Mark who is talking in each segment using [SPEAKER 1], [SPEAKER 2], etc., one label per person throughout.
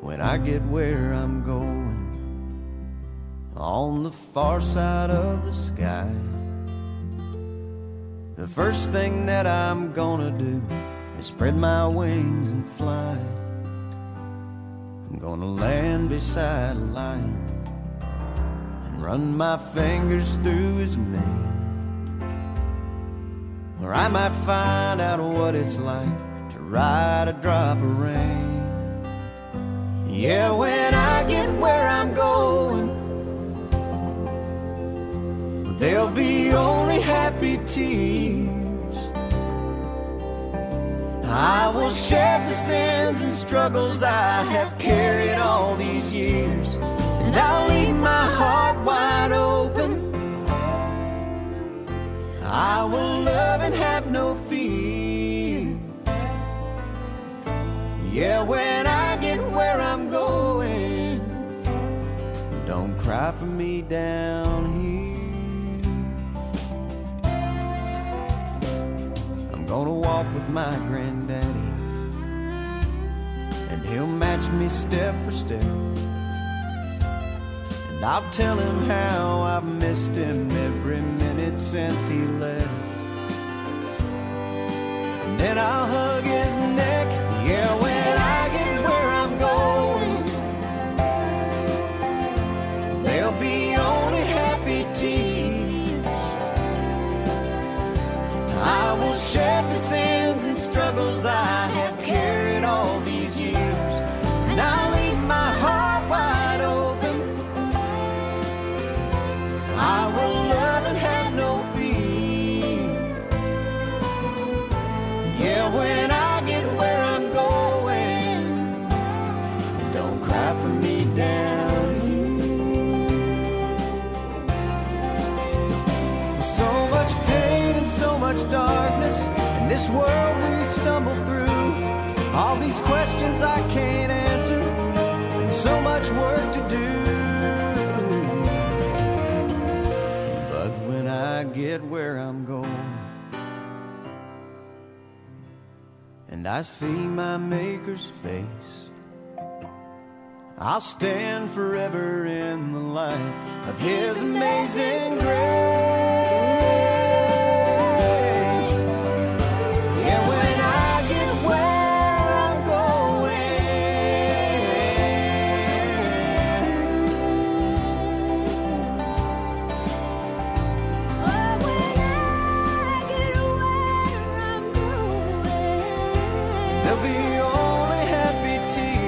[SPEAKER 1] When I get where I'm going, on the far side of the sky, the first thing that I'm gonna do is spread my wings and fly. I'm gonna land beside a lion and run my fingers through his mane, where I might find out what it's like to ride a drop of rain. Yeah, when I get where I'm going, there'll be only happy tears. I will shed the sins and struggles I have carried all these years, and I'll leave my heart wide open. I will love and have no fear. Yeah, when I get where I'm going, don't cry for me down here. I'm gonna walk with my granddaddy, and he'll match me step for step, and I'll tell him how I've missed him every minute since he left. And then I'll hug his neck. Yeah, when I get where I'm going, there'll be only happy tears. I will shed the sins and struggles I have carried all these years, and I'll leave my heart wide open. I will love and have no fear. Yeah, when I get where I'm going, don't cry for me down here. So much pain and so much darkness in this world we stumble through. All these questions I can't answer, and so much work to do. But when I get where I'm going, and I see my Maker's face, I'll stand forever in the light of His amazing grace. Yeah, when I get where I'm there'll be only happy tears.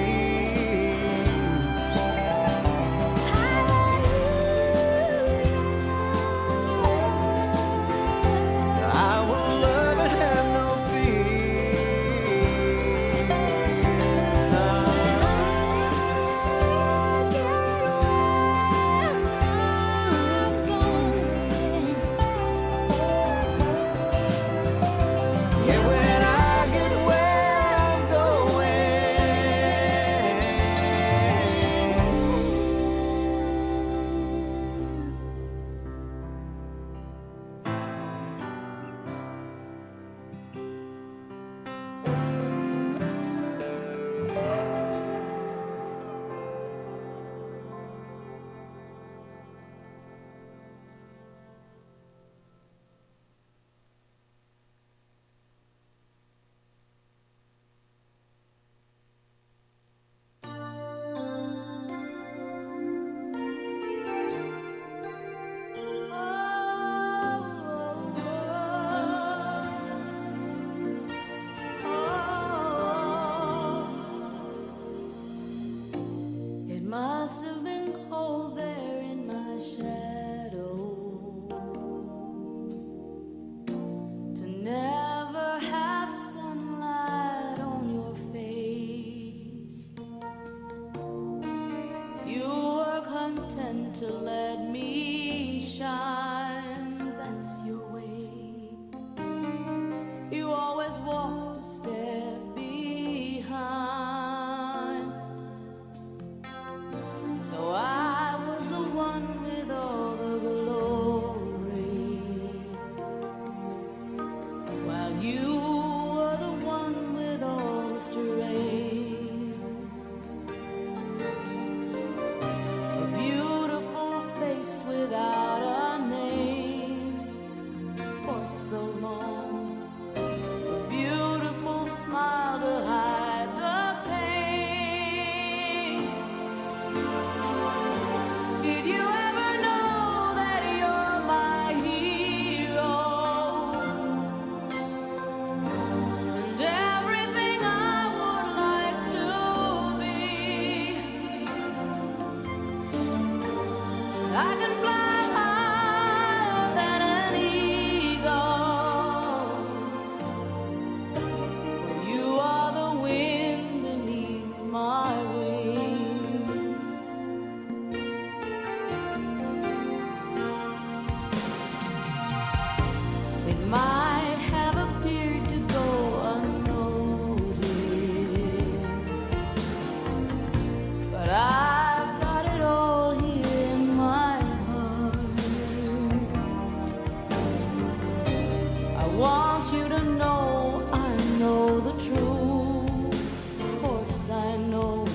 [SPEAKER 2] know the truth, of course I know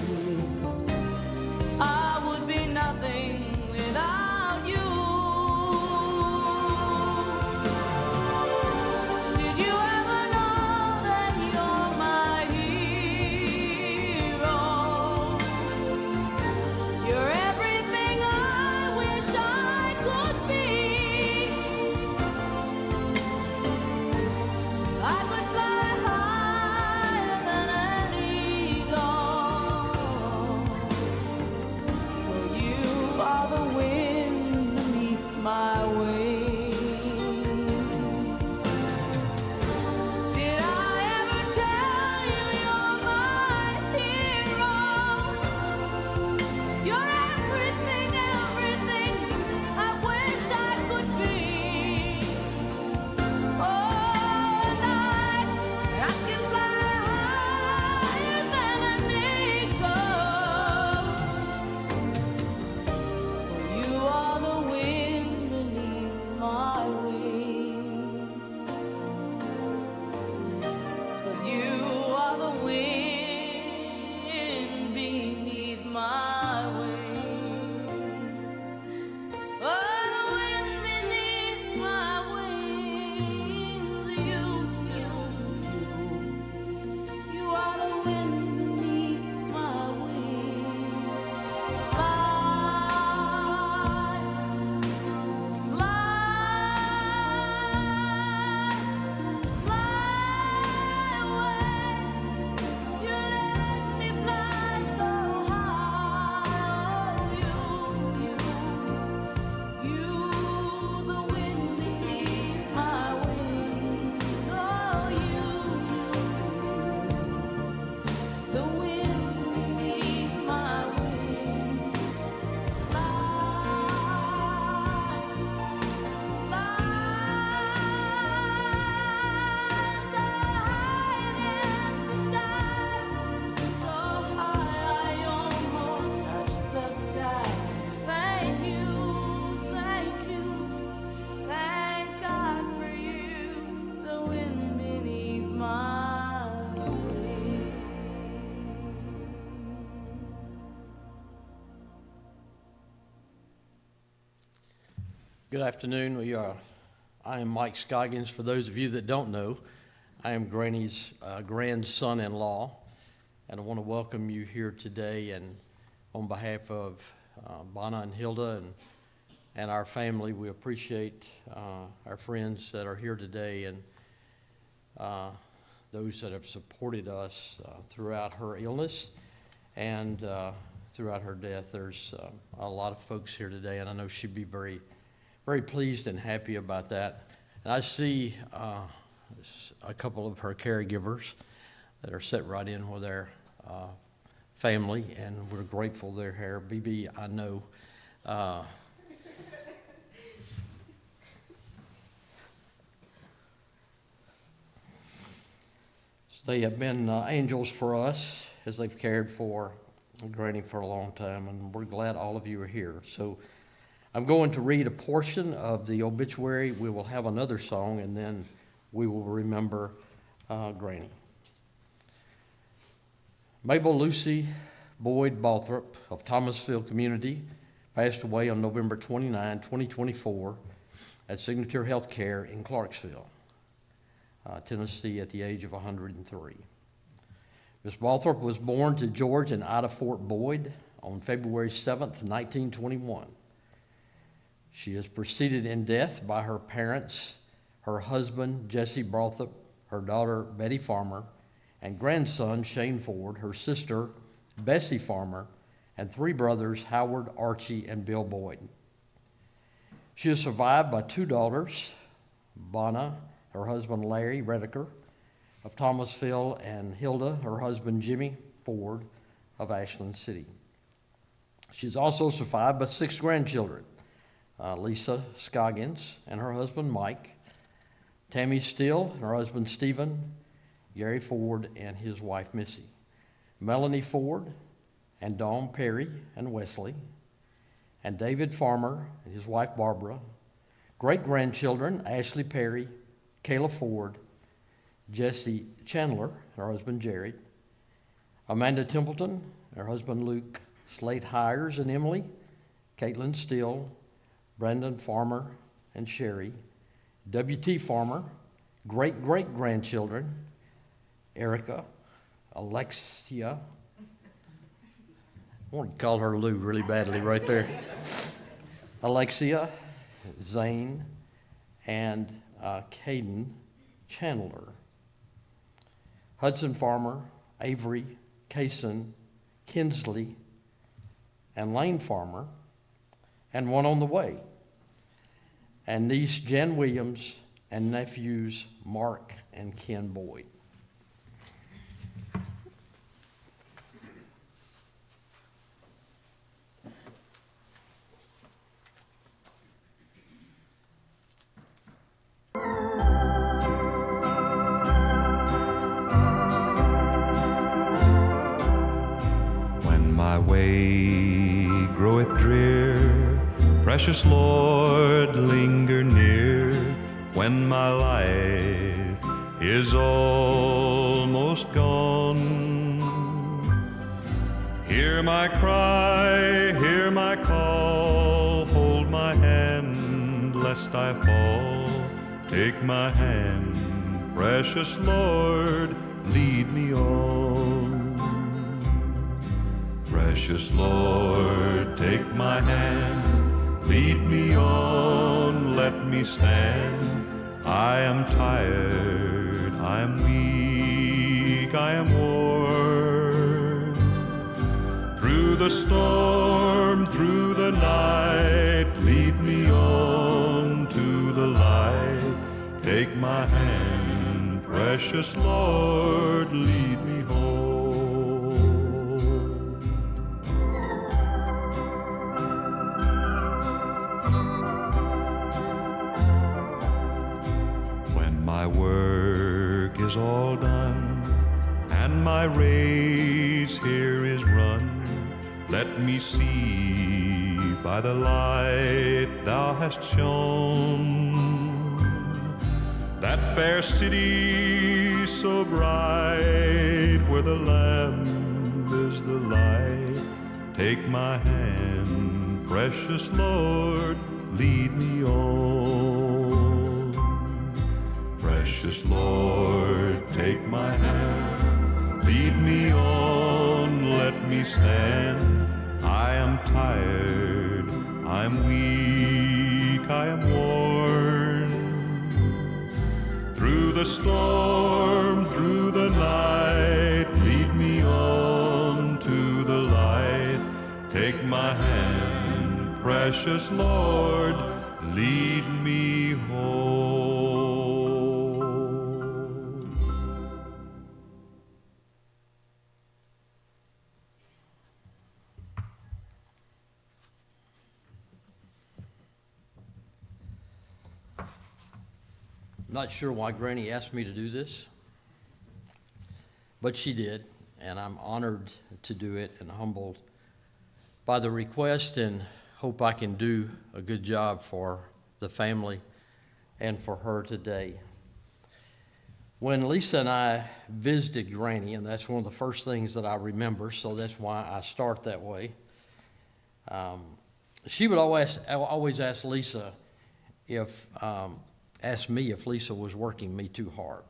[SPEAKER 2] I would be nothing without you. Did you ever know that you're my hero? You're everything I wish I could be. I could fly higher than an eagle, for you are the wind beneath my wings. Did I ever tell you you're my hero? You're everything, everything I wish I could be. Oh, and I can fly higher than an eagle. You are the wind beneath my wings. 'Cause you are the wind beneath my wings. Oh, the wind beneath my wings. You are the wind beneath my wings. Fly, fly away. You let me fly so high. You, the wind beneath my wings. Oh, the wind beneath my wings. Fly, fly so high against the sky, so high I almost touch the sky. Thank you, thank God for you, the wind beneath my wings.
[SPEAKER 3] Good afternoon. I am Mike Scoggins. For those of you that don't know, I am Granny's grandson-in-law, and I want to welcome you here today. And on behalf of Bonna and Hilda and our family, we appreciate our friends that are here today and those that have supported us throughout her illness and throughout her death. There's a lot of folks here today, and I know she'd be very pleased and happy about that. And I see a couple of her caregivers that are set right in with their family, and we're grateful they're here. BB, I know. They have been angels for us as they've cared for Granny for a long time, and we're glad all of you are here. So I'm going to read a portion of the obituary. We will have another song, and then we will remember Granny. Mable Lucy Boyd Balthrop of Thomasville Community passed away on November 29, 2024 at Signature Healthcare in Clarksville, Tennessee, at the age of 103. Ms. Balthrop was born to George and Ida Fort Boyd on February 7th, 1921. She is preceded in death by her parents, her husband, Jesse Balthrop, her daughter, Betty Farmer, and grandson, Shane Ford, her sister, Bessie Farmer, and three brothers, Howard, Archie, and Bill Boyd. She is survived by two daughters, Bonna, her husband, Larry Redeker, of Thomasville, and Hilda, her husband, Jimmy Ford, of Ashland City. She is also survived by six grandchildren, Lisa Scoggins and her husband Mike, Tammy Steele and her husband Stephen, Gary Ford and his wife Missy, Melanie Ford and Dawn Perry and Wesley, and David Farmer and his wife Barbara, great-grandchildren Ashley Perry, Kayla Ford, Jesse Chandler, her husband Jared, Amanda Templeton, her husband Luke, Slate Hires and Emily, Caitlin Steele, Brandon Farmer and Sherry, W.T. Farmer, great-great-grandchildren, Erica, Alexia, I wanted to call her Lou really badly right there, Alexia, Zane, and Caden Chandler, Hudson Farmer, Avery, Kaysen, Kinsley, and Lane Farmer, and one on the way, and niece Jen Williams, and nephews Mark and Ken Boyd.
[SPEAKER 1] When my way groweth drear, precious Lord, linger near. When my life is almost gone, hear my cry, hear my call, hold my hand lest I fall. Take my hand, precious Lord, lead me on. Precious Lord, take my hand, lead me on, let me stand. I am tired, I am weak, I am worn. Through the storm, through the night, lead me on to the light. Take my hand, precious Lord, lead me home. My work is all done, and my race here is run. Let me see by the light thou hast shone, that fair city so bright, where the Lamb is the light. Take my hand, precious Lord, lead me on. Precious Lord, take my hand, lead me on, let me stand. I am tired, I'm weak, I am worn. Through the storm, through the night, lead me on to the light. Take my hand, precious Lord, lead me home.
[SPEAKER 3] Not sure why Granny asked me to do this, but she did, and I'm honored to do it and humbled by the request, and hope I can do a good job for the family and for her today. When Lisa and I visited Granny, and that's one of the first things that I remember, so that's why I start that way, she would always ask Lisa asked me if Lisa was working me too hard.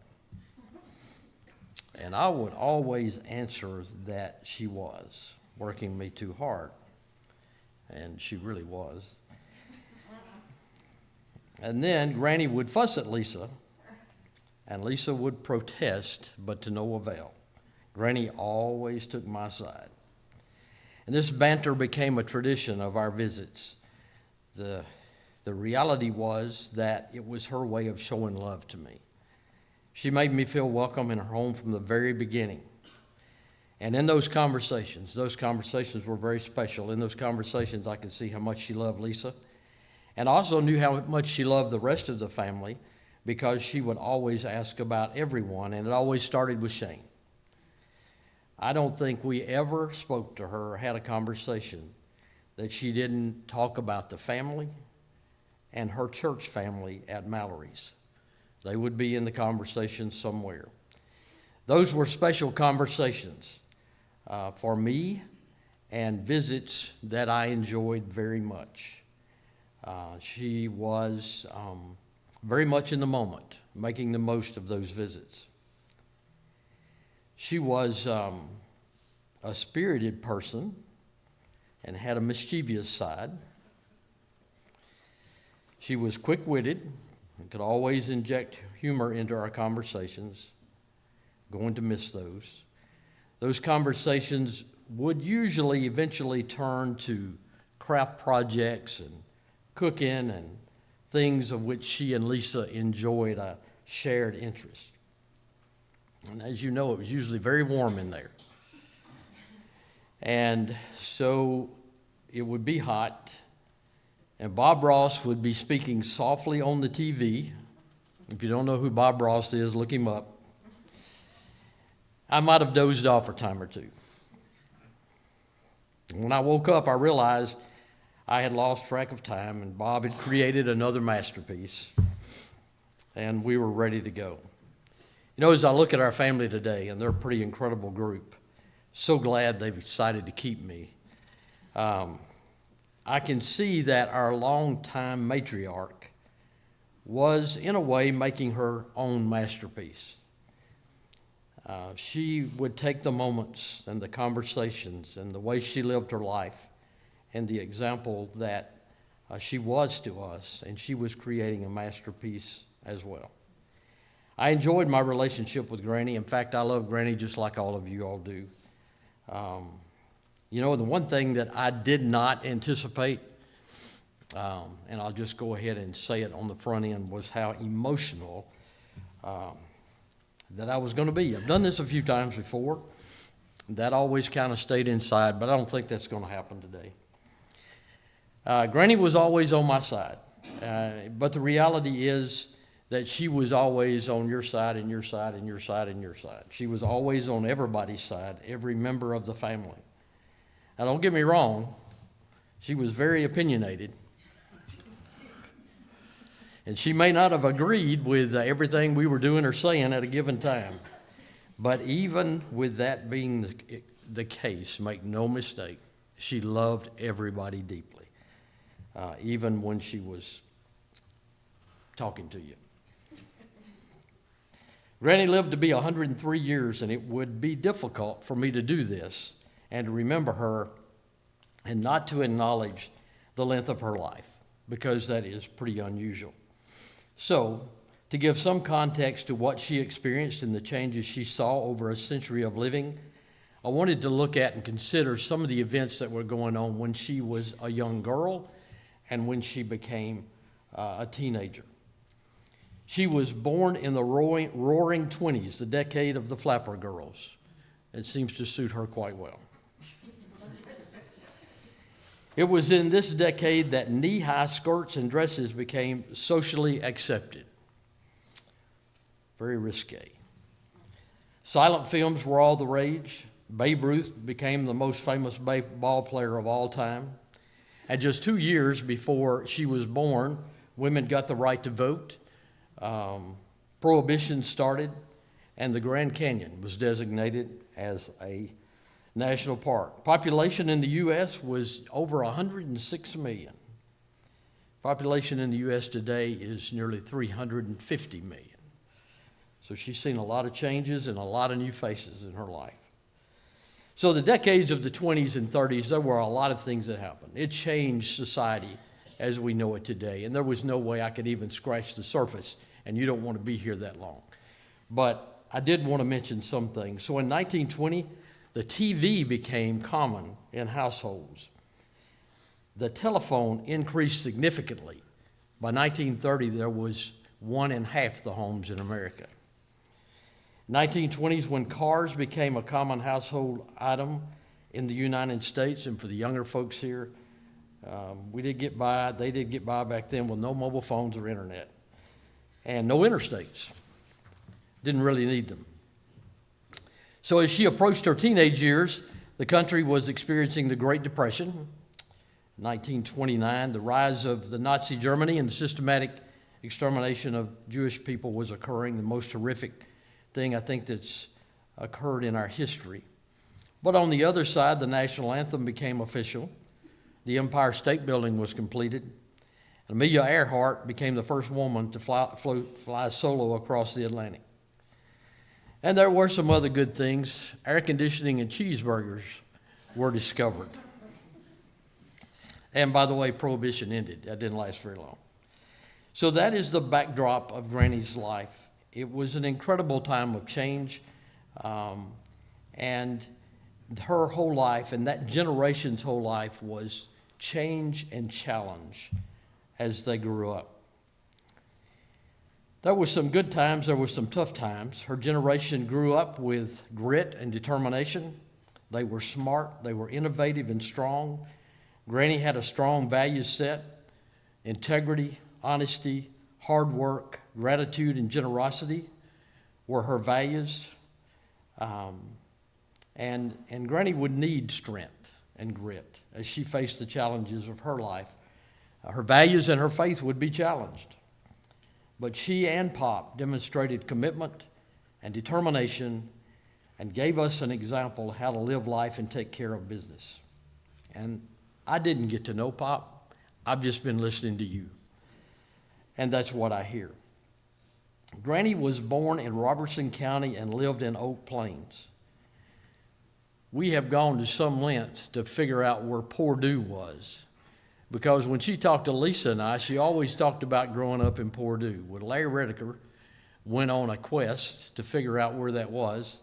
[SPEAKER 3] And I would always answer that she was working me too hard. And she really was. And then Granny would fuss at Lisa, and Lisa would protest, but to no avail. Granny always took my side. And this banter became a tradition of our visits. The reality was that it was her way of showing love to me. She made me feel welcome in her home from the very beginning. And in those conversations were very special. In those conversations, I could see how much she loved Lisa. And I also knew how much she loved the rest of the family, because she would always ask about everyone, and it always started with Shane. I don't think we ever spoke to her or had a conversation that she didn't talk about the family and her church family at Mallory's. They would be in the conversation somewhere. Those were special conversations for me, and visits that I enjoyed very much. She was very much in the moment, making the most of those visits. She was a spirited person and had a mischievous side. She was quick-witted and could always inject humor into our conversations. Going to miss those. Those conversations would usually eventually turn to craft projects and cooking and things of which she and Lisa enjoyed a shared interest. And as you know, it was usually very warm in there. And so it would be hot, and Bob Ross would be speaking softly on the TV. If you don't know who Bob Ross is, look him up. I might have dozed off a time or two. When I woke up, I realized I had lost track of time, and Bob had created another masterpiece, and we were ready to go. You know, as I look at our family today, and they're a pretty incredible group, so glad they've decided to keep me. I can see that our longtime matriarch was, in a way, making her own masterpiece. She would take the moments and the conversations and the way she lived her life and the example that she was to us, and she was creating a masterpiece as well. I enjoyed my relationship with Granny. In fact, I love Granny just like all of you all do. You know, the one thing that I did not anticipate, and I'll just go ahead and say it on the front end, was how emotional that I was going to be. I've done this a few times before. That always kind of stayed inside, but I don't think that's going to happen today. Granny was always on my side, but the reality is that she was always on your side and your side and your side and your side. She was always on everybody's side, every member of the family. Now, don't get me wrong, she was very opinionated. And she may not have agreed with everything we were doing or saying at a given time. But even with that being the case, make no mistake, she loved everybody deeply, even when she was talking to you. Granny lived to be 103 years, and it would be difficult for me to do this and to remember her and not to acknowledge the length of her life, because that is pretty unusual. So, to give some context to what she experienced and the changes she saw over a century of living, I wanted to look at and consider some of the events that were going on when she was a young girl and when she became a teenager. She was born in the roaring 20s, the decade of the flapper girls. It seems to suit her quite well. It was in this decade that knee-high skirts and dresses became socially accepted. Very risque. Silent films were all the rage. Babe Ruth became the most famous ball player of all time. And just 2 years before she was born, women got the right to vote. Prohibition started, and the Grand Canyon was designated as a national park. Population in the U.S. was over 106 million. Population in the U.S. today is nearly 350 million. So she's seen a lot of changes and a lot of new faces in her life. So the decades of the 20s and 30s, there were a lot of things that happened. It changed society as we know it today, and there was no way I could even scratch the surface, and you don't want to be here that long. But I did want to mention some things. So in 1920, the TV became common in households. The telephone increased significantly. By 1930, there was 1 in half the homes in America. 1920s, when cars became a common household item in the United States, and for the younger folks here, we did get by, they did get by back then with no mobile phones or internet, and no interstates. Didn't really need them. So as she approached her teenage years, the country was experiencing the Great Depression. 1929, the rise of the Nazi Germany and the systematic extermination of Jewish people was occurring, the most horrific thing I think that's occurred in our history. But on the other side, the national anthem became official. The Empire State Building was completed. And Amelia Earhart became the first woman to fly solo across the Atlantic. And there were some other good things. Air conditioning and cheeseburgers were discovered. And by the way, Prohibition ended. That didn't last very long. So that is the backdrop of Granny's life. It was an incredible time of change. And her whole life and that generation's whole life was change and challenge as they grew up. There were some good times, there were some tough times. Her generation grew up with grit and determination. They were smart, they were innovative and strong. Granny had a strong value set. Integrity, honesty, hard work, gratitude, and generosity were her values. And Granny would need strength and grit as she faced the challenges of her life. Her values and her faith would be challenged. But she and Pop demonstrated commitment and determination and gave us an example how to live life and take care of business. And I didn't get to know Pop. I've just been listening to you. And that's what I hear. Granny was born in Robertson County and lived in Oak Plains. We have gone to some lengths to figure out where Purdue was, because when she talked to Lisa and I, she always talked about growing up in Purdue. Well, Larry Redeker went on a quest to figure out where that was,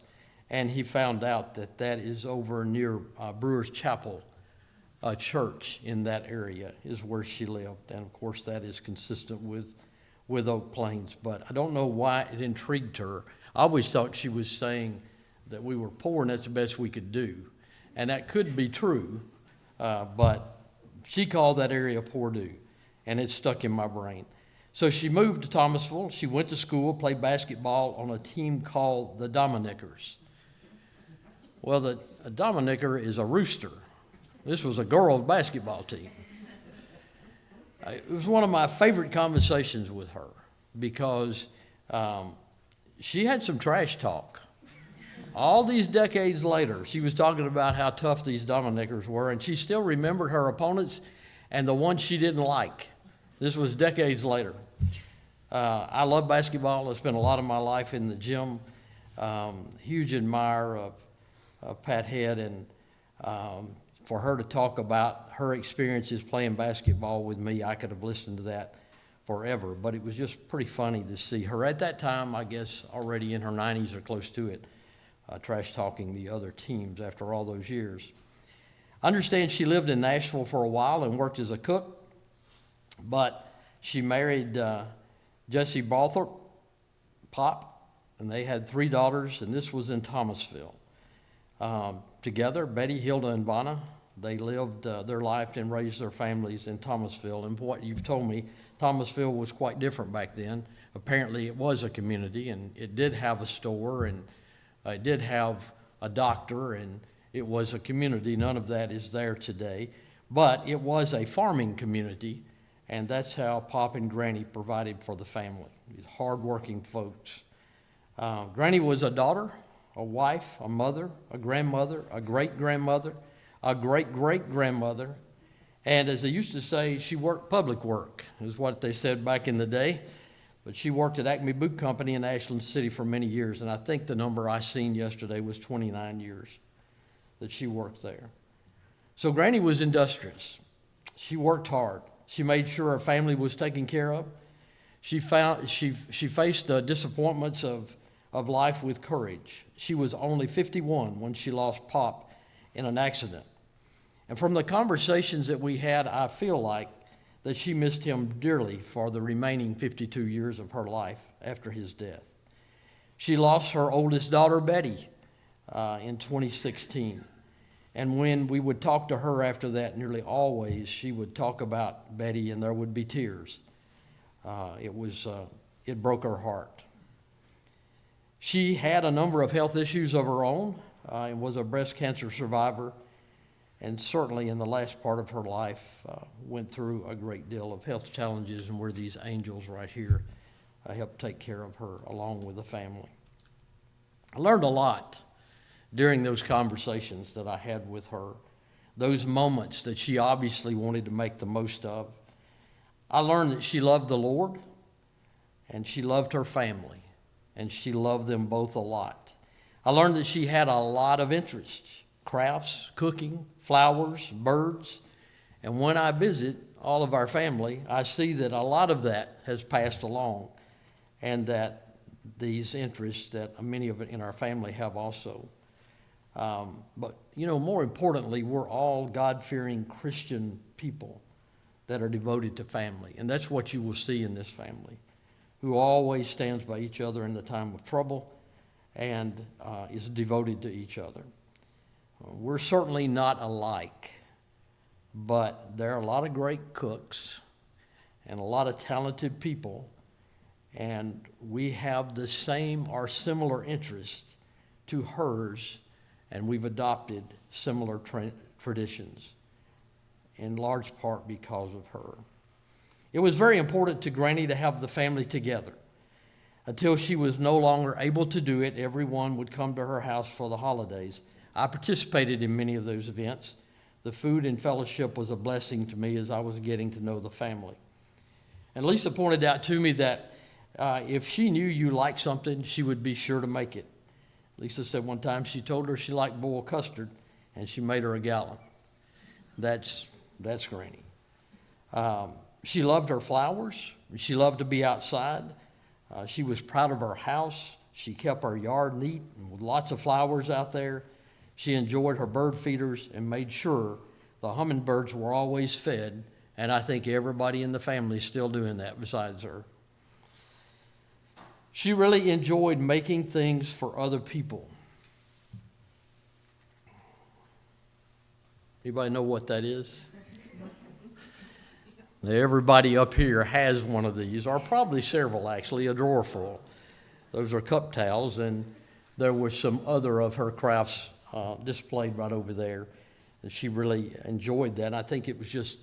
[SPEAKER 3] and he found out that that is over near Brewer's Chapel church in that area is where she lived. And of course, that is consistent with Oak Plains. But I don't know why it intrigued her. I always thought she was saying that we were poor and that's the best we could do. And that could be true, but she called that area Purdue, and it stuck in my brain. So she moved to Thomasville. She went to school, played basketball on a team called the Dominickers. Well, the Dominicker is a rooster. This was a girls' basketball team. It was one of my favorite conversations with her because she had some trash talk. All these decades later, she was talking about how tough these Dominickers were, and she still remembered her opponents and the ones she didn't like. This was decades later. I love basketball. I spent a lot of my life in the gym. Huge admirer of Pat Head, and for her to talk about her experiences playing basketball with me, I could have listened to that forever. But it was just pretty funny to see her at that time, I guess already in her 90s or close to it, trash talking the other teams after all those years. I understand she lived in Nashville for a while and worked as a cook, but she married Jesse Balthrop, Pop, and they had 3 daughters, and this was in Thomasville. Together, Betty, Hilda, and Vanna, they lived their life and raised their families in Thomasville. And what you've told me, Thomasville was quite different back then. Apparently, it was a community, and it did have a store, and it did have a doctor, and it was a community. None of that is there today. But it was a farming community, and that's how Pop and Granny provided for the family, these hardworking folks. Granny was a daughter, a wife, a mother, a grandmother, a great-grandmother, a great-great-grandmother, and as they used to say, she worked public work, is what they said back in the day. But she worked at Acme Boot Company in Ashland City for many years, and I think the number I seen yesterday was 29 years that she worked there. So Granny was industrious. She worked hard. She made sure her family was taken care of. She faced the disappointments of life with courage. She was only 51 when she lost Pop in an accident. And from the conversations that we had, I feel like that she missed him dearly for the remaining 52 years of her life after his death. She lost her oldest daughter, Betty, in 2016. And when we would talk to her after that, nearly always, she would talk about Betty and there would be tears. It broke her heart. She had a number of health issues of her own and was a breast cancer survivor. and certainly in the last part of her life went through a great deal of health challenges, and where these angels right here helped take care of her along with the family. I learned a lot during those conversations that I had with her, those moments that she obviously wanted to make the most of. I learned that she loved the Lord, and she loved her family, and she loved them both a lot. I learned that she had a lot of interests: crafts, cooking, flowers, birds. And when I visit all of our family, I see that a lot of that has passed along, and that these interests that many of it in our family have also. But, more importantly, we're all God-fearing Christian people that are devoted to family. And that's what you will see in this family, who always stands by each other in the time of trouble and is devoted to each other. We're certainly not alike, but there are a lot of great cooks and a lot of talented people, and we have the same or similar interests to hers, and we've adopted similar traditions, in large part because of her. It was very important to Granny to have the family together. Until she was no longer able to do it, everyone would come to her house for the holidays. I participated in many of those events. The food and fellowship was a blessing to me as I was getting to know the family. And Lisa pointed out to me that if she knew you liked something, she would be sure to make it. Lisa said one time she told her she liked boiled custard, and she made her a gallon. That's Granny. She loved her flowers. She loved to be outside. She was proud of her house. She kept her yard neat and with lots of flowers out there. She enjoyed her bird feeders and made sure the hummingbirds were always fed, and I think everybody in the family is still doing that besides her. She really enjoyed making things for other people. Anybody know what that is? Everybody up here has one of these, or probably several actually, a drawer full. Those are cup towels, and there was some other of her crafts displayed right over there. And she really enjoyed that. And I think it was just,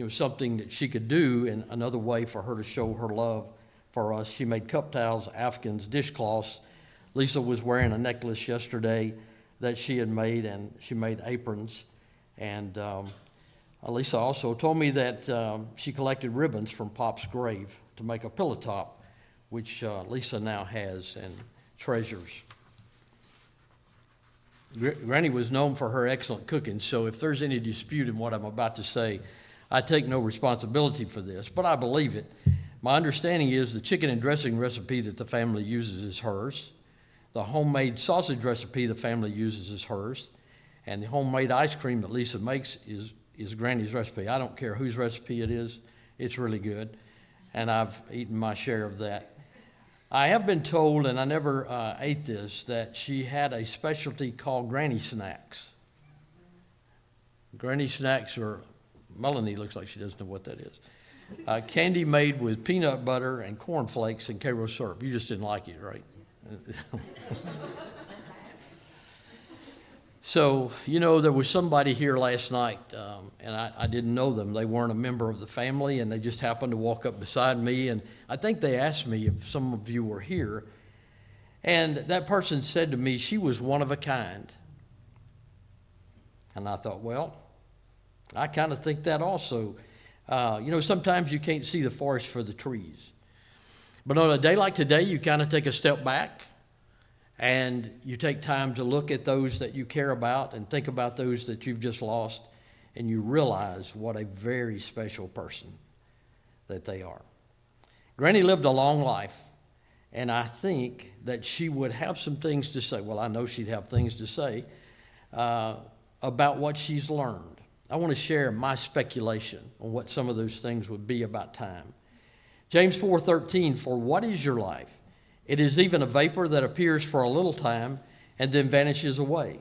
[SPEAKER 3] something that she could do, and another way for her to show her love for us. She made cup towels, afghans, dishcloths. Lisa was wearing a necklace yesterday that she had made, and she made aprons. And Lisa also told me that she collected ribbons from Pop's grave to make a pillow top, which Lisa now has and treasures. Granny was known for her excellent cooking, so if there's any dispute in what I'm about to say, I take no responsibility for this, but I believe it. My understanding is the chicken and dressing recipe that the family uses is hers. The homemade sausage recipe the family uses is hers. And the homemade ice cream that Lisa makes is Granny's recipe. I don't care whose recipe it is. It's really good. And I've eaten my share of that. I have been told, and I never ate this, that she had a specialty called Granny Snacks. Granny Snacks are, Melanie looks like she doesn't know what that is. Candy made with peanut butter and corn flakes and Karo syrup. You just didn't like it, right? So, there was somebody here last night, and I didn't know them. They weren't a member of the family, and they just happened to walk up beside me, and I think they asked me if some of you were here. And that person said to me she was one of a kind. And I thought, well, I kind of think that also. Sometimes you can't see the forest for the trees. But on a day like today, you kind of take a step back and you take time to look at those that you care about and think about those that you've just lost, and you realize what a very special person that they are. Granny lived a long life, and I think that she would have some things to say. Well, I know she'd have things to say about what she's learned. I want to share my speculation on what some of those things would be about time. James 4:13, for what is your life? It is even a vapor that appears for a little time and then vanishes away.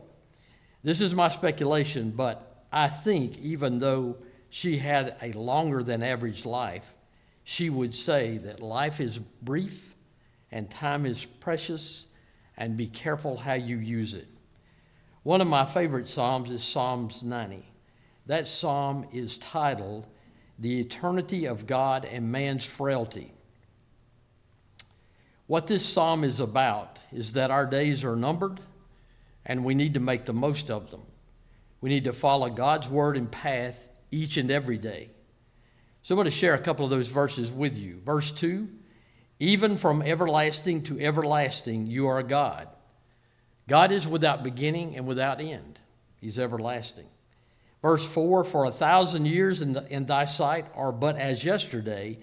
[SPEAKER 3] This is my speculation, but I think even though she had a longer than average life, she would say that life is brief and time is precious, and be careful how you use it. One of my favorite Psalms is Psalms 90. That psalm is titled, The Eternity of God and Man's Frailty. What this psalm is about is that our days are numbered and we need to make the most of them. We need to follow God's word and path each and every day. So I'm going to share a couple of those verses with you. Verse 2, even from everlasting to everlasting, you are God. God is without beginning and without end. He's everlasting. Verse 4, for 1,000 years in thy sight are but as yesterday,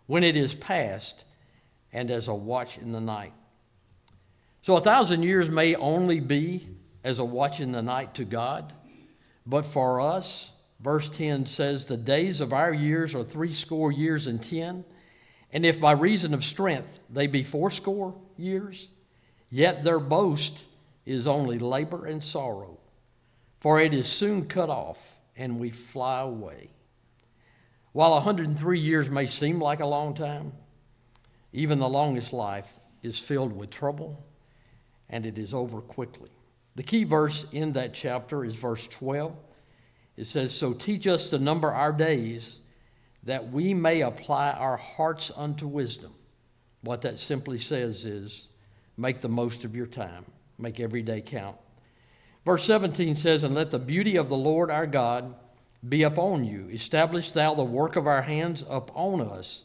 [SPEAKER 3] when it is past, and as a watch in the night. So 1,000 years may only be as a watch in the night to God, but for us, verse 10 says, the days of our years are 80 years and 10, and if by reason of strength they be 80 years, yet their boast is only labor and sorrow, for it is soon cut off, and we fly away. While 103 years may seem like a long time, even the longest life is filled with trouble, and it is over quickly. The key verse in that chapter is verse 12. It says, so teach us to number our days, that we may apply our hearts unto wisdom. What that simply says is, make the most of your time. Make every day count. Verse 17 says, and let the beauty of the Lord our God be upon you. Establish thou the work of our hands upon us.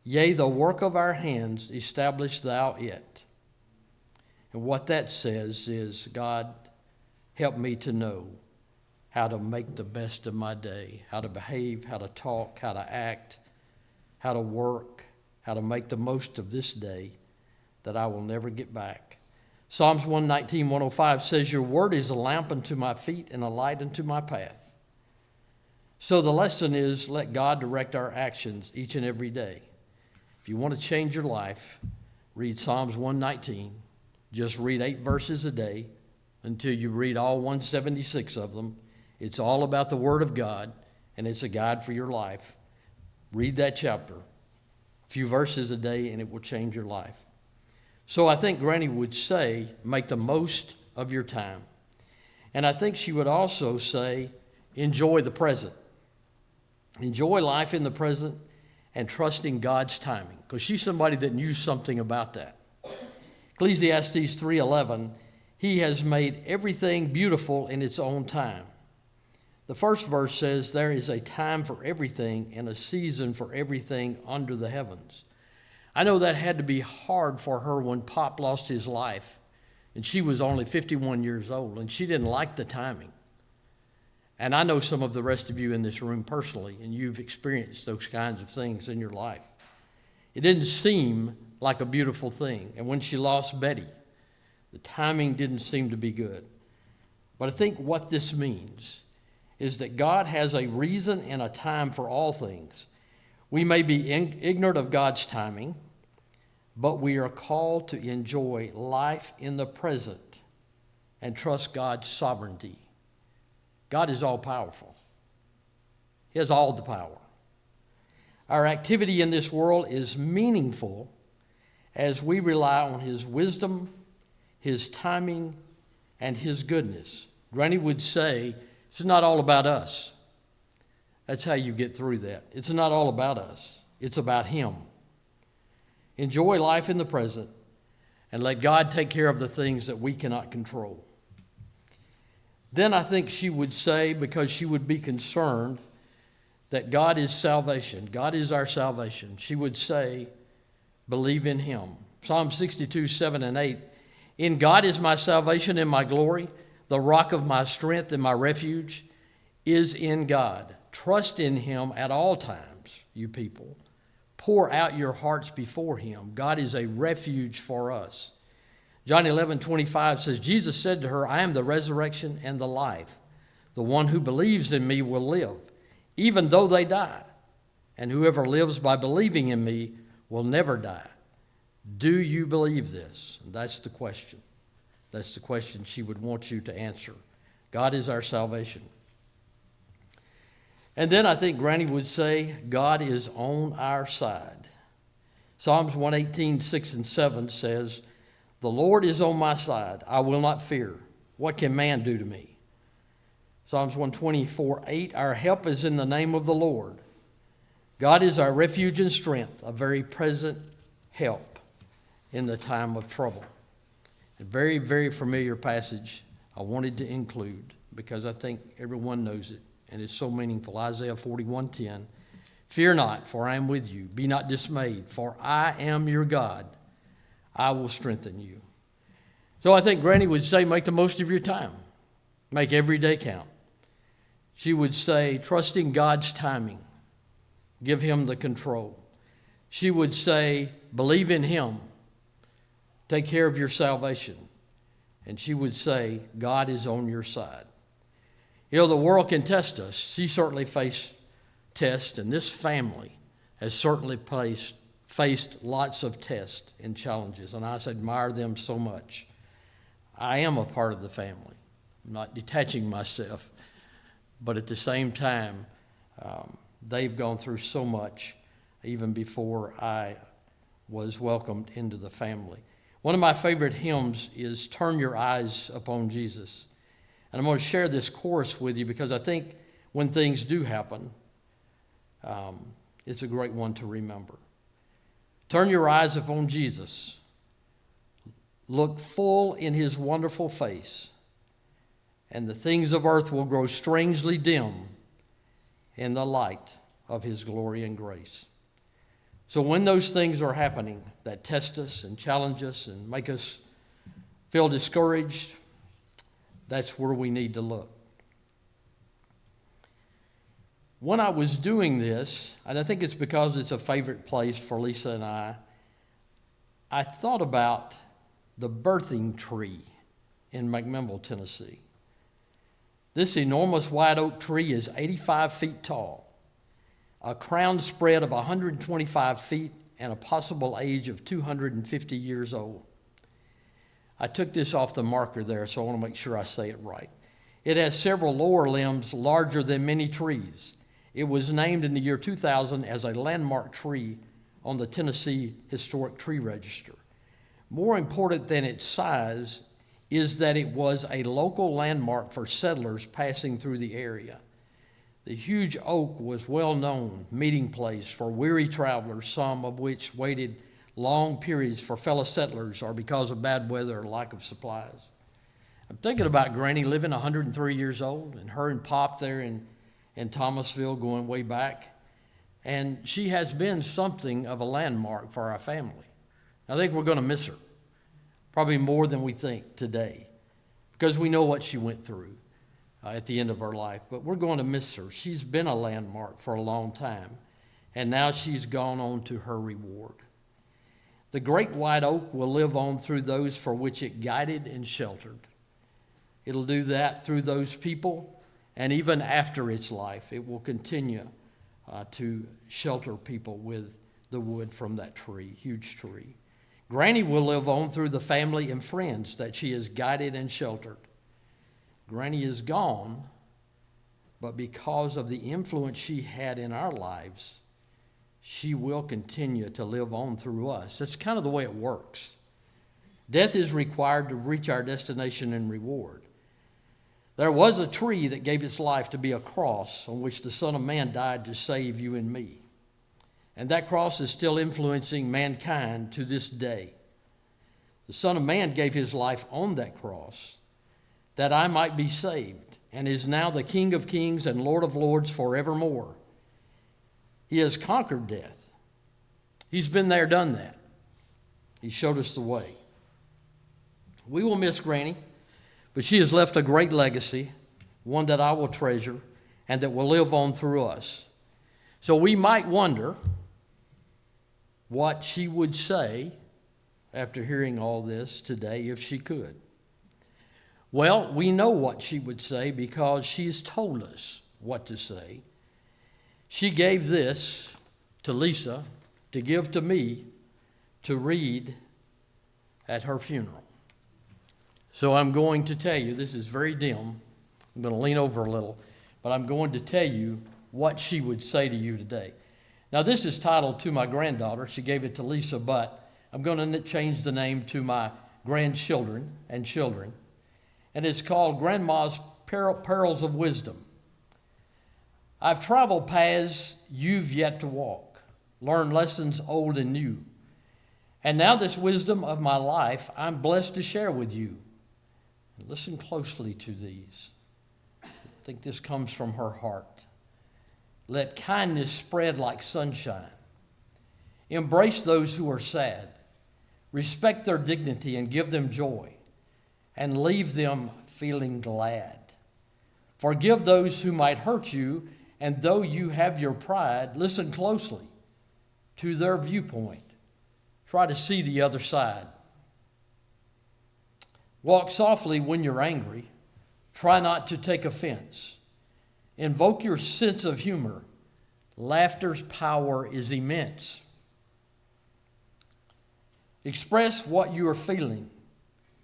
[SPEAKER 3] Yea, the work of our hands, establish thou it. And what that says is, God, help me to know how to make the best of my day, how to behave, how to talk, how to act, how to work, how to make the most of this day that I will never get back. Psalms 119, 105 says, your word is a lamp unto my feet and a light unto my path. So the lesson is, let God direct our actions each and every day. If you want to change your life, read Psalms 119. Just read 8 verses a day until you read all 176 of them. It's all about the Word of God, and it's a guide for your life. Read that chapter, a few verses a day, and it will change your life. So I think Granny would say, make the most of your time. And I think she would also say, enjoy the present. Enjoy life in the present and trust in God's timing, because she's somebody that knew something about that. Ecclesiastes 3:11, he has made everything beautiful in its own time. The first verse says, there is a time for everything and a season for everything under the heavens. I know that had to be hard for her when Pop lost his life, and she was only 51 years old, and she didn't like the timing. And I know some of the rest of you in this room personally, and you've experienced those kinds of things in your life. It didn't seem like a beautiful thing. And when she lost Betty, the timing didn't seem to be good. But I think what this means is that God has a reason and a time for all things. We may be ignorant of God's timing, but we are called to enjoy life in the present and trust God's sovereignty. God is all-powerful. He has all the power. Our activity in this world is meaningful as we rely on His wisdom, His timing, and His goodness. Granny would say, it's not all about us. That's how you get through that. It's not all about us. It's about Him. Enjoy life in the present and let God take care of the things that we cannot control. Then I think she would say, because she would be concerned that God is salvation. God is our salvation. She would say, believe in Him. Psalm 62, 7 and 8. In God is my salvation and my glory. The rock of my strength and my refuge is in God. Trust in Him at all times, you people. Pour out your hearts before Him. God is a refuge for us. John 11:25 says, Jesus said to her, I am the resurrection and the life. The one who believes in me will live, even though they die. And whoever lives by believing in me will never die. Do you believe this? And that's the question. That's the question she would want you to answer. God is our salvation. And then I think Granny would say, God is on our side. Psalms 118, 6 and 7 says, the Lord is on my side. I will not fear. What can man do to me? Psalms 124:8, our help is in the name of the Lord. God is our refuge and strength, a very present help in the time of trouble. A very, very familiar passage I wanted to include because I think everyone knows it, and it's so meaningful. Isaiah 41:10, fear not, for I am with you. Be not dismayed, for I am your God. I will strengthen you. So I think Granny would say, make the most of your time. Make every day count. She would say, trust in God's timing. Give him the control. She would say, believe in him. Take care of your salvation. And she would say, God is on your side. You know, the world can test us. She certainly faced tests, and this family has certainly faced lots of tests and challenges, and I admire them so much. I am a part of the family. I'm not detaching myself, but at the same time, they've gone through so much even before I was welcomed into the family. One of my favorite hymns is Turn Your Eyes Upon Jesus. And I'm going to share this chorus with you because I think when things do happen, it's a great one to remember. Turn your eyes upon Jesus. Look full in his wonderful face, and the things of earth will grow strangely dim in the light of his glory and grace. So when those things are happening that test us and challenge us and make us feel discouraged, that's where we need to look. When I was doing this, and I think it's because it's a favorite place for Lisa and I thought about the birthing tree in McMinnville, Tennessee. This enormous white oak tree is 85 feet tall, a crown spread of 125 feet, and a possible age of 250 years old. I took this off the marker there, so I want to make sure I say it right. It has several lower limbs larger than many trees. It was named in the year 2000 as a landmark tree on the Tennessee Historic Tree Register. More important than its size is that it was a local landmark for settlers passing through the area. The huge oak was well-known meeting place for weary travelers, some of which waited long periods for fellow settlers or because of bad weather or lack of supplies. I'm thinking about Granny living 103 years old, and her and Pop there in Thomasville going way back. And she has been something of a landmark for our family. I think we're going to miss her, probably more than we think today, because we know what she went through at the end of her life. But we're going to miss her. She's been a landmark for a long time, and now she's gone on to her reward. The great white oak will live on through those for which it guided and sheltered. It'll do that through those people, and even after its life, it will continue to shelter people with the wood from that tree, huge tree. Granny will live on through the family and friends that she has guided and sheltered. Granny is gone, but because of the influence she had in our lives, she will continue to live on through us. That's kind of the way it works. Death is required to reach our destination and reward. There was a tree that gave its life to be a cross on which the Son of Man died to save you and me. And that cross is still influencing mankind to this day. The Son of Man gave his life on that cross that I might be saved, and is now the King of Kings and Lord of Lords forevermore. He has conquered death. He's been there, done that. He showed us the way. We will miss Granny, but she has left a great legacy, one that I will treasure and that will live on through us. So we might wonder what she would say after hearing all this today if she could. Well, we know what she would say because she's told us what to say. She gave this to Lisa to give to me to read at her funeral. So I'm going to tell you, this is very dim. I'm going to lean over a little, but I'm going to tell you what she would say to you today. Now, this is titled To My Granddaughter. She gave it to Lisa, but I'm going to change the name to my grandchildren and children. and it's called Grandma's Perils of Wisdom. I've traveled paths you've yet to walk, learned lessons old and new, and now this wisdom of my life I'm blessed to share with you. Listen closely to these. I think this comes from her heart. Let kindness spread like sunshine. Embrace those who are sad. Respect their dignity and give them joy, and leave them feeling glad. Forgive those who might hurt you, and though you have your pride, listen closely to their viewpoint. Try to see the other side. Walk softly when you're angry. Try not to take offense. Invoke your sense of humor. Laughter's power is immense. Express what you are feeling.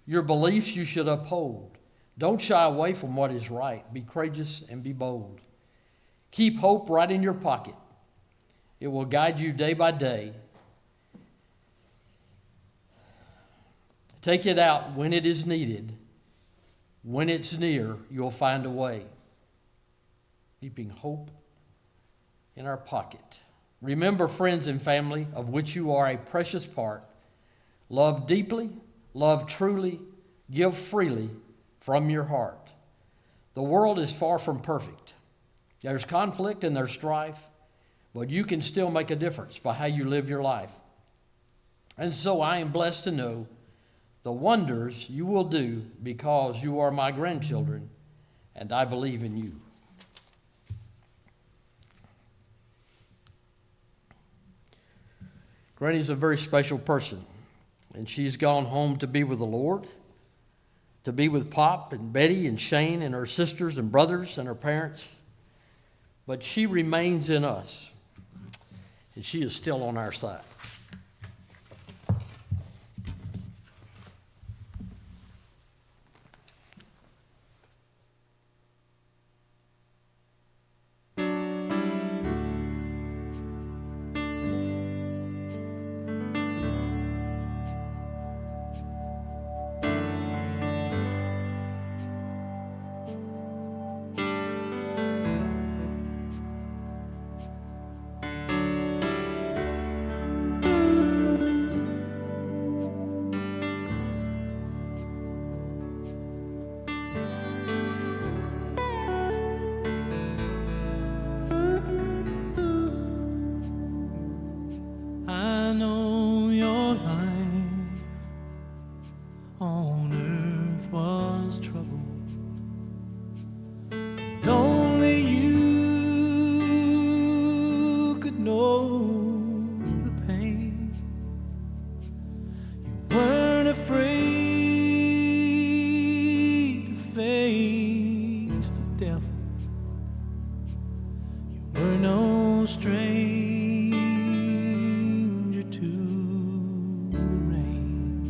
[SPEAKER 3] Your beliefs you should uphold. Don't shy away from what is right. Be courageous and be bold. Keep hope right in your pocket. It will guide you day by day. Take it out when it is needed. When it's near, you'll find a way. Keeping hope in our pocket. Remember, friends and family, of which you are a precious part. Love deeply, love truly, give freely from your heart. The world is far from perfect. There's conflict and there's strife, but you can still make a difference by how you live your life. And so I am blessed to know the wonders you will do because you are my grandchildren, and I believe in you. Granny's a very special person, and she's gone home to be with the Lord, to be with Pop and Betty and Shane and her sisters and brothers and her parents. But she remains in us, and she is still on our side.
[SPEAKER 4] I know your life on earth was troubled, and only you could know the pain. You weren't afraid to face the devil. You were no stranger to the rain.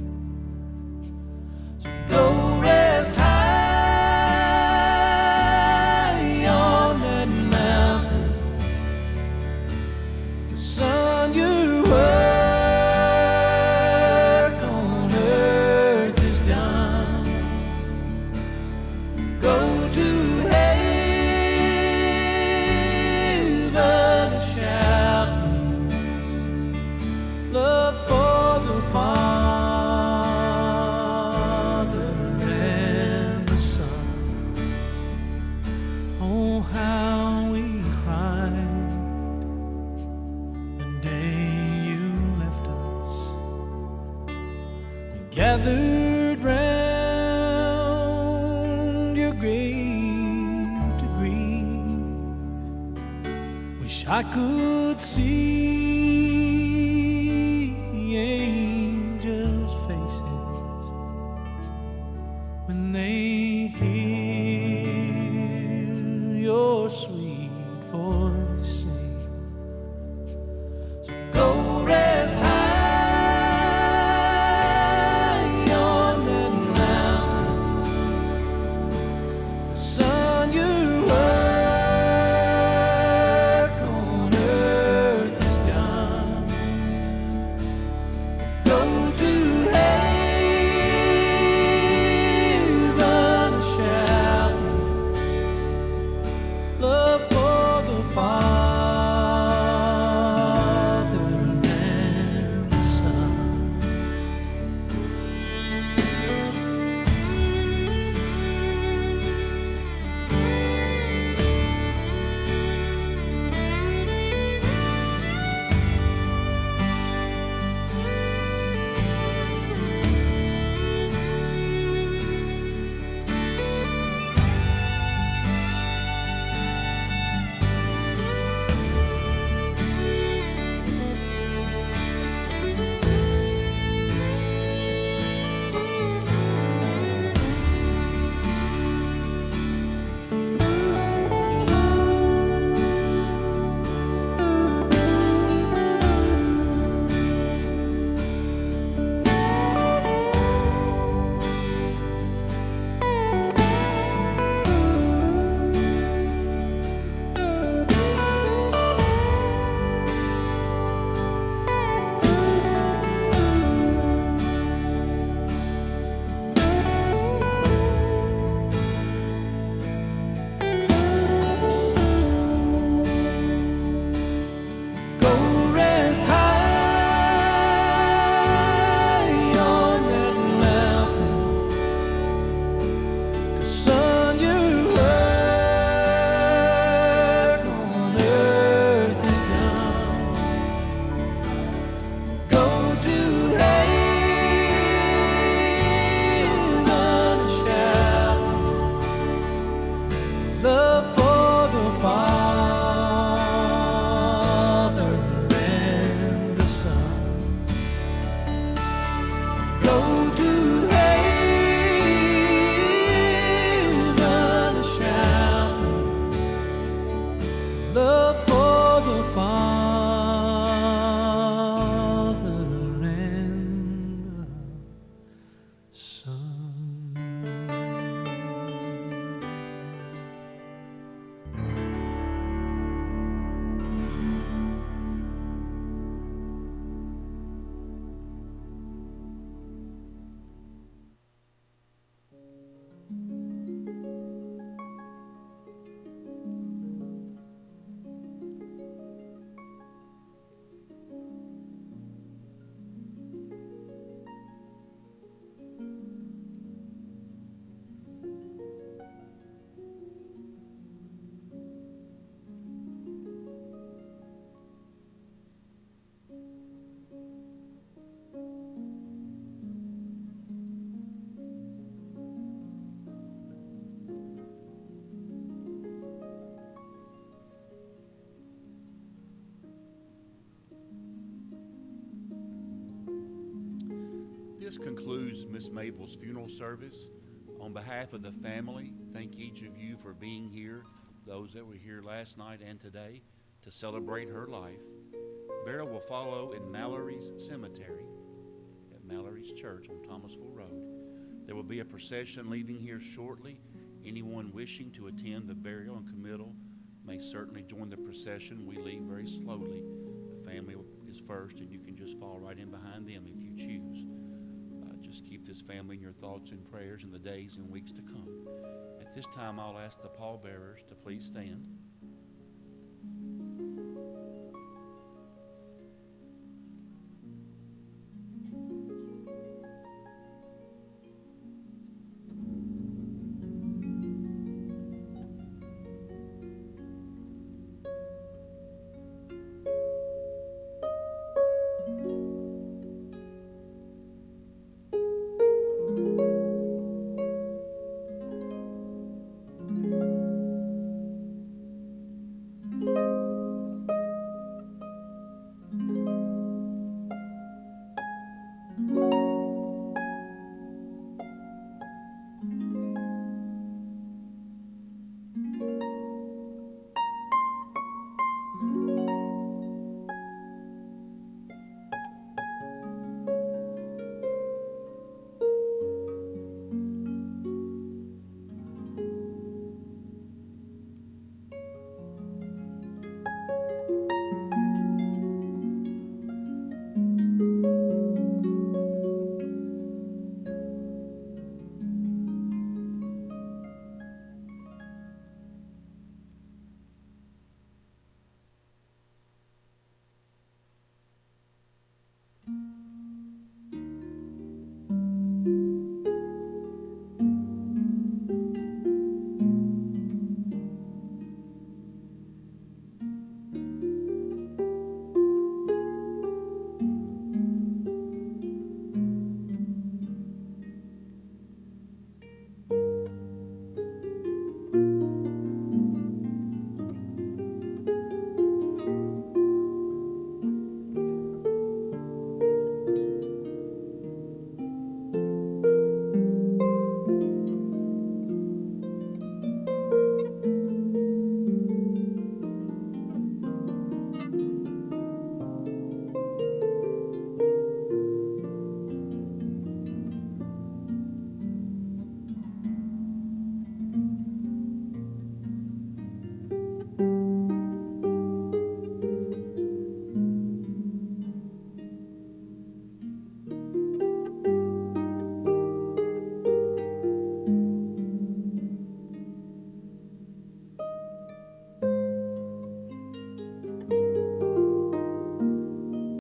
[SPEAKER 4] So go rest high on that mountain. The sun, your work on earth is done. Go to heaven shouting love for the Father and the Son. Oh, how we cried the day you left us. We gathered round your grave to grieve. Wish I could see the angels' faces when they hear your sweet voice sing. So go rest high on that mountain. The sun, your work on earth is done. Go to heaven
[SPEAKER 5] concludes Miss Mable's funeral service. On behalf of the family, thank each of you for being here, those that were here last night and today, to celebrate her life. Burial will follow in Mallory's Cemetery at Mallory's Church on Thomasville Road. There will be a procession leaving here shortly. Anyone wishing to attend the burial and committal may certainly join the procession. We leave very slowly. The family is first, and you can just fall right in behind them if you choose. Just keep this family in your thoughts and prayers in the days and weeks to come. At this time, I'll ask the pallbearers to please stand.